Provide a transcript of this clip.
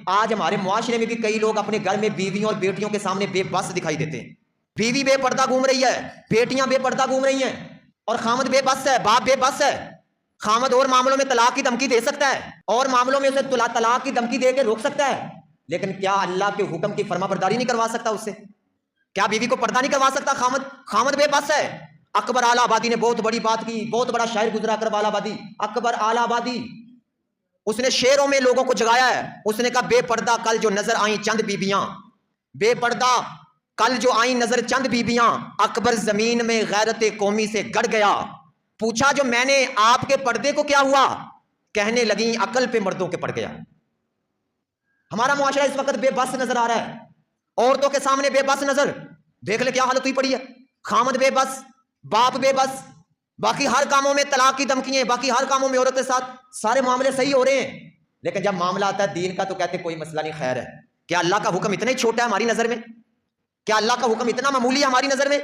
آج ہمارے معاشرے میں بھی کئی لوگ اپنے گھر میں بیویوں اور بیٹیوں کے سامنے بے بس دکھائی دیتے ہیں. بیوی بے پردہ گھوم رہی ہے, بیٹیاں بے پردہ گھوم رہی ہیں, اور خامد بے بس ہے, باپ بے بس ہے. خامد اور معاملوں میں طلاق کی دھمکی دے سکتا ہے, اور معاملوں میں اسے طلاق کی دھمکی دے کے روک سکتا ہے, لیکن کیا اللہ کے حکم کی فرما برداری نہیں کروا سکتا اس سے؟ کیا بیوی کو پردہ نہیں کروا سکتا خامد؟ خامد بے بس ہے. اکبر آل آبادی نے بہت بڑی بات کی, بہت بڑا شاعر گزرا اکبر آل آبادی, اکبر آل آبادی. اس نے شعروں میں لوگوں کو جگایا ہے. اس نے کہا بے پردہ کل جو نظر آئیں چند بیبیاں, بے پردہ کل جو آئیں نظر چند بیبیاں, اکبر زمین میں غیرت قومی سے گڑ گیا. پوچھا جو میں نے آپ کے پردے کو کیا ہوا, کہنے لگیں عقل پہ مردوں کے پڑ گیا. ہمارا معاشرہ اس وقت بے بس نظر آ رہا ہے, عورتوں کے سامنے بے بس نظر. دیکھ لے کیا حالت ہوئی پڑی ہے. خامد بے بس, باپ بے بس, باقی ہر کاموں میں طلاق کی دھمکیاں, باقی ہر کاموں میں عورت کے ساتھ سارے معاملے صحیح ہو رہے ہیں, لیکن جب معاملہ آتا ہے دین کا تو کہتے کوئی مسئلہ نہیں, خیر ہے. کیا اللہ کا حکم اتنا ہی چھوٹا ہے ہماری نظر میں؟ کیا اللہ کا حکم اتنا معمولی ہے ہماری نظر میں؟